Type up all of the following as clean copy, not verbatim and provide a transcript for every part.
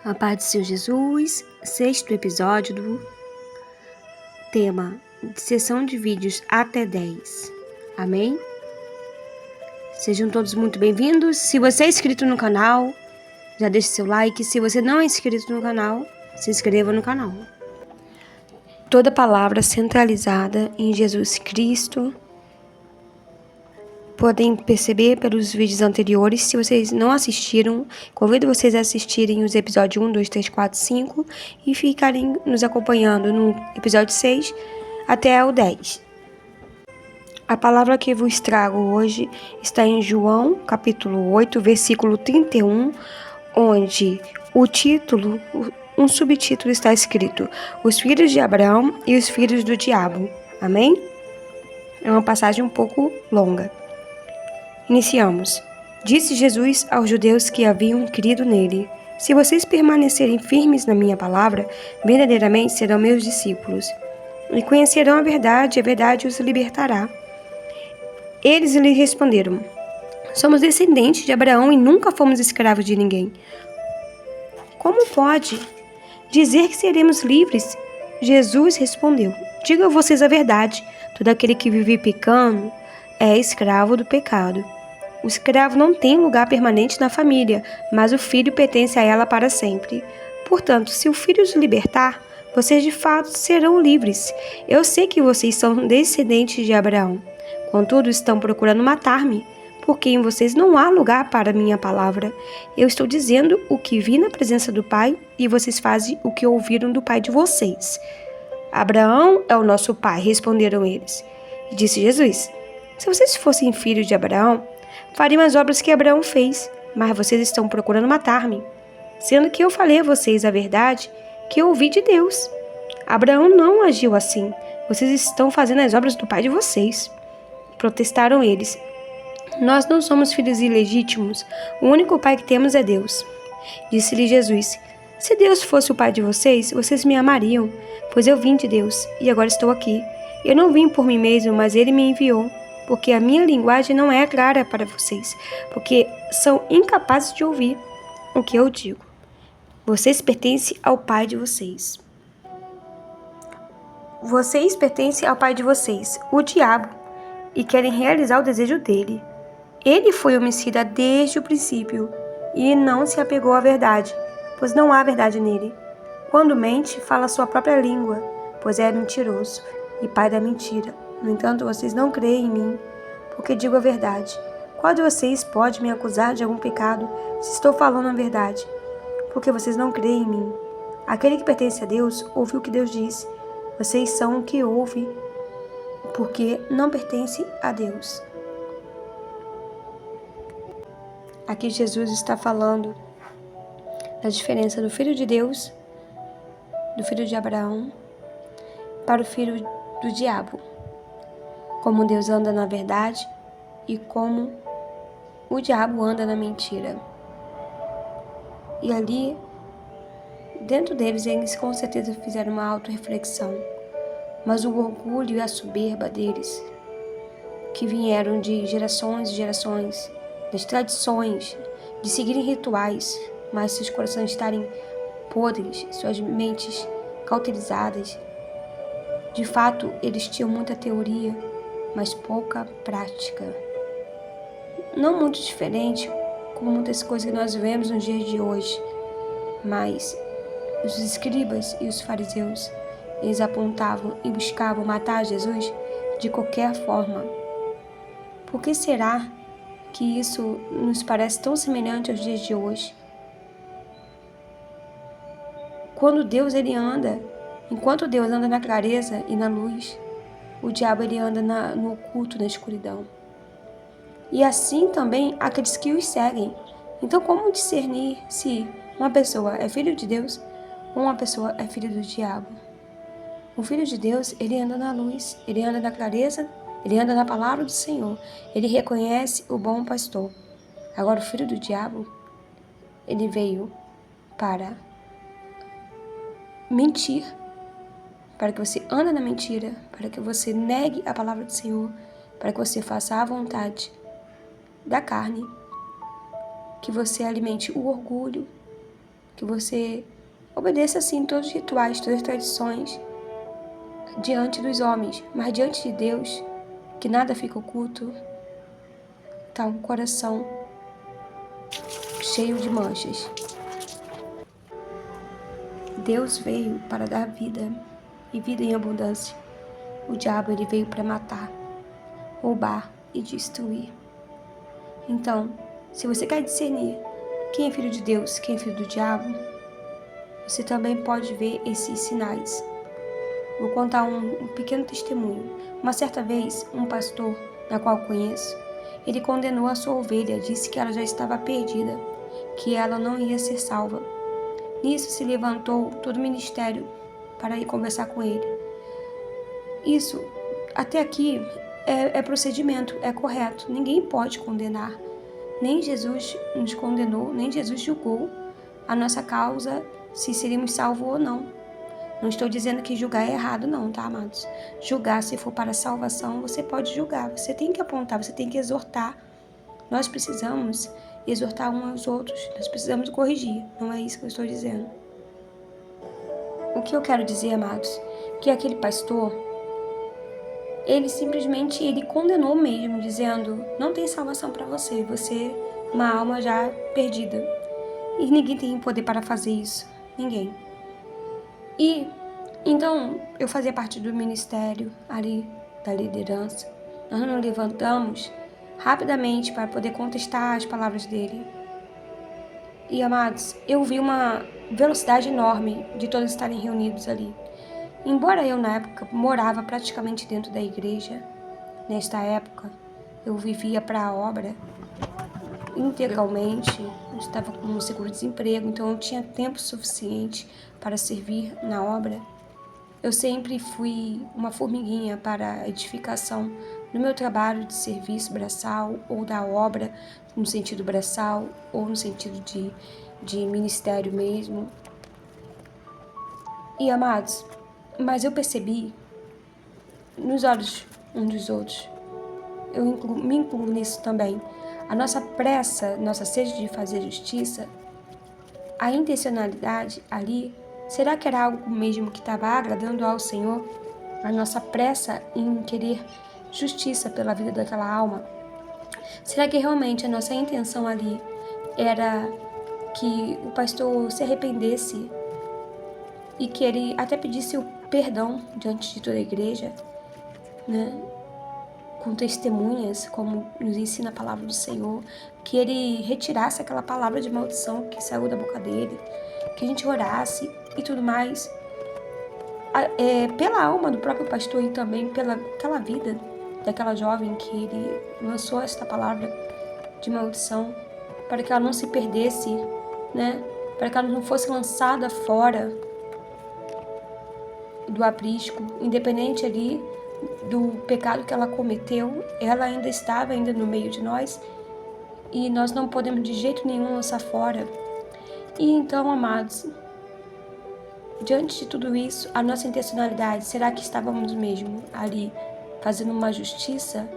A paz do Senhor Jesus, sexto episódio do tema de sessão de vídeos até 10. Amém? Sejam todos muito bem-vindos. Se você é inscrito no canal, já deixe seu like. Se você não é inscrito no canal, se inscreva no canal. Toda palavra centralizada em Jesus Cristo. Podem perceber pelos vídeos anteriores. Se vocês não assistiram, convido vocês a assistirem os episódios 1, 2, 3, 4, 5 e ficarem nos acompanhando no episódio 6 até o 10. A palavra que vos trago hoje está em João, capítulo 8, versículo 31, onde o título, um subtítulo está escrito: Os filhos de Abraão e os filhos do diabo. Amém? É uma passagem um pouco longa. Iniciamos. Disse Jesus aos judeus que haviam crido nele: Se vocês permanecerem firmes na minha palavra, verdadeiramente serão meus discípulos, e conhecerão a verdade os libertará. Eles lhe responderam: Somos descendentes de Abraão e nunca fomos escravos de ninguém. Como pode dizer que seremos livres? Jesus respondeu: Digo a vocês a verdade. Todo aquele que vive pecando é escravo do pecado. O escravo não tem lugar permanente na família, mas o filho pertence a ela para sempre. Portanto, se o filho os libertar, vocês de fato serão livres. Eu sei que vocês são descendentes de Abraão. Contudo, estão procurando matar-me, porque em vocês não há lugar para minha palavra. Eu estou dizendo o que vi na presença do Pai, e vocês fazem o que ouviram do pai de vocês. Abraão é o nosso pai, responderam eles. E disse Jesus: Se vocês fossem filhos de Abraão, fariam as obras que Abraão fez, mas vocês estão procurando matar-me, sendo que eu falei a vocês a verdade que eu ouvi de Deus. Abraão não agiu assim. Vocês estão fazendo as obras do pai de vocês. Protestaram eles: Nós não somos filhos ilegítimos. O único pai que temos é Deus. Disse-lhe Jesus: Se Deus fosse o pai de vocês, vocês me amariam, pois eu vim de Deus e agora estou aqui. Eu não vim por mim mesmo, mas ele me enviou. Porque a minha linguagem não é clara para vocês, porque são incapazes de ouvir o que eu digo. Vocês pertencem ao pai de vocês. Vocês pertencem ao pai de vocês, o diabo, e querem realizar o desejo dele. Ele foi homicida desde o princípio e não se apegou à verdade, pois não há verdade nele. Quando mente, fala a sua própria língua, pois é mentiroso e pai da mentira. No entanto, vocês não creem em mim, porque digo a verdade. Qual de vocês pode me acusar de algum pecado, se estou falando a verdade? Porque vocês não creem em mim. Aquele que pertence a Deus, ouve o que Deus diz. Vocês são o que ouve, porque não pertence a Deus. Aqui Jesus está falando da diferença do filho de Deus, do filho de Abraão, para o filho do diabo. Como Deus anda na verdade e como o diabo anda na mentira. E ali, dentro deles, eles com certeza fizeram uma autorreflexão. Mas o orgulho e a soberba deles, que vieram de gerações e gerações, das tradições, de seguirem rituais, mas seus corações estarem podres, suas mentes cauterizadas. De fato, eles tinham muita teoria, mas pouca prática. Não muito diferente como muitas coisas que nós vemos nos dias de hoje, mas os escribas e os fariseus, eles apontavam e buscavam matar Jesus de qualquer forma. Por que será que isso nos parece tão semelhante aos dias de hoje? Quando Deus enquanto Deus anda na clareza e na luz, o diabo ele anda no oculto, na escuridão. E assim também aqueles que os seguem. Então, como discernir se uma pessoa é filho de Deus ou uma pessoa é filho do diabo? O filho de Deus, ele anda na luz, ele anda na clareza, ele anda na palavra do Senhor, ele reconhece o bom pastor. Agora, o filho do diabo, ele veio para mentir, para que você ande na mentira, para que você negue a palavra do Senhor, para que você faça a vontade da carne, que você alimente o orgulho que você obedeça sim todos os rituais, todas as tradições diante dos homens, mas diante de Deus, que nada fica oculto, tá um coração cheio de manchas. Deus veio para dar vida, e vida em abundância. O diabo, ele veio para matar, roubar e destruir. Então, se você quer discernir quem é filho de Deus, quem é filho do diabo, você também pode ver esses sinais. Vou contar um pequeno testemunho. Uma certa vez, um pastor, da qual conheço, ele condenou a sua ovelha, disse que ela já estava perdida, que ela não ia ser salva. Nisso se levantou todo o ministério para ir conversar com ele. Isso, até aqui, é procedimento, é correto. Ninguém pode condenar. Nem Jesus nos condenou, nem Jesus julgou a nossa causa, se seríamos salvos ou não. Não estou dizendo que julgar é errado, não, tá, amados? Julgar, se for para a salvação, você pode julgar. Você tem que apontar, você tem que exortar. Nós precisamos exortar uns aos outros. Nós precisamos corrigir. Não é isso que eu estou dizendo. O que eu quero dizer, amados, que aquele pastor, ele simplesmente condenou mesmo, dizendo: não tem salvação para você. Você é uma alma já perdida. E ninguém tem poder para fazer isso. Ninguém. E então eu fazia parte do ministério ali, da liderança. Nós nos levantamos rapidamente para poder contestar as palavras dele. E, amados, eu vi uma velocidade enorme de todos estarem reunidos ali. Embora eu, na época, morava praticamente dentro da igreja, nesta época, eu vivia para a obra integralmente, eu estava com um seguro-desemprego, então eu tinha tempo suficiente para servir na obra. Eu sempre fui uma formiguinha para a edificação no meu trabalho de serviço braçal ou da obra no sentido braçal ou no sentido de ministério mesmo. E, amados, mas eu percebi nos olhos uns dos outros, me incluo nisso também, a nossa pressa, nossa sede de fazer justiça, a intencionalidade ali, será que era algo mesmo que estava agradando ao Senhor? A nossa pressa em querer justiça pela vida daquela alma? Será que realmente a nossa intenção ali era que o pastor se arrependesse e que ele até pedisse o perdão diante de toda a igreja, né? Com testemunhas, como nos ensina a palavra do Senhor, que ele retirasse aquela palavra de maldição que saiu da boca dele, que a gente orasse e tudo mais, pela alma do próprio pastor e também pela aquela vida daquela jovem que ele lançou esta palavra de maldição, para que ela não se perdesse, né? Para que ela não fosse lançada fora do aprisco, independente ali do pecado que ela cometeu, ela ainda estava ainda no meio de nós e nós não podemos de jeito nenhum lançar fora. E então, amados, diante de tudo isso, a nossa intencionalidade, será que estávamos mesmo ali fazendo uma justiça,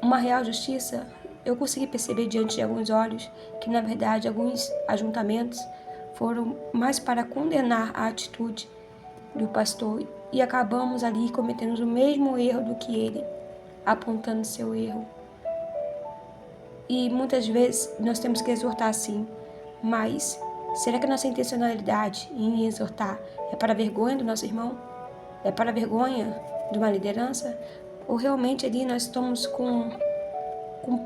uma real justiça? Eu consegui perceber diante de alguns olhos que, na verdade, alguns ajuntamentos foram mais para condenar a atitude do pastor e acabamos ali cometendo o mesmo erro do que ele, apontando seu erro. E muitas vezes nós temos que exortar sim, mas será que a nossa intencionalidade em exortar é para a vergonha do nosso irmão? É para a vergonha de uma liderança? Ou realmente ali nós estamos com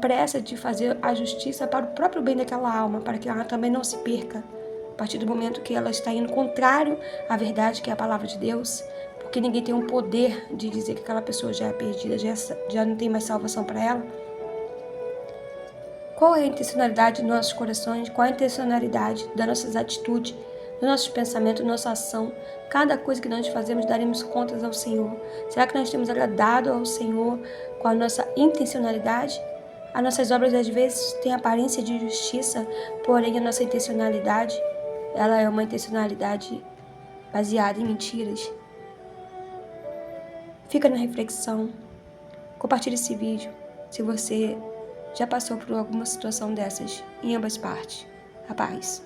pressa de fazer a justiça para o próprio bem daquela alma, para que ela também não se perca, a partir do momento que ela está indo contrário à verdade, que é a palavra de Deus, porque ninguém tem o poder de dizer que aquela pessoa já é perdida, já não tem mais salvação para ela. Qual é a intencionalidade dos nossos corações? Qual é a intencionalidade das nossas atitudes, dos nossos pensamentos, da nossa ação? Cada coisa que nós fazemos, daremos contas ao Senhor. Será que nós temos agradado ao Senhor com a nossa intencionalidade? As nossas obras, às vezes, têm aparência de justiça, porém a nossa intencionalidade, ela é uma intencionalidade baseada em mentiras. Fica na reflexão. Compartilhe esse vídeo se você já passou por alguma situação dessas em ambas partes. A paz.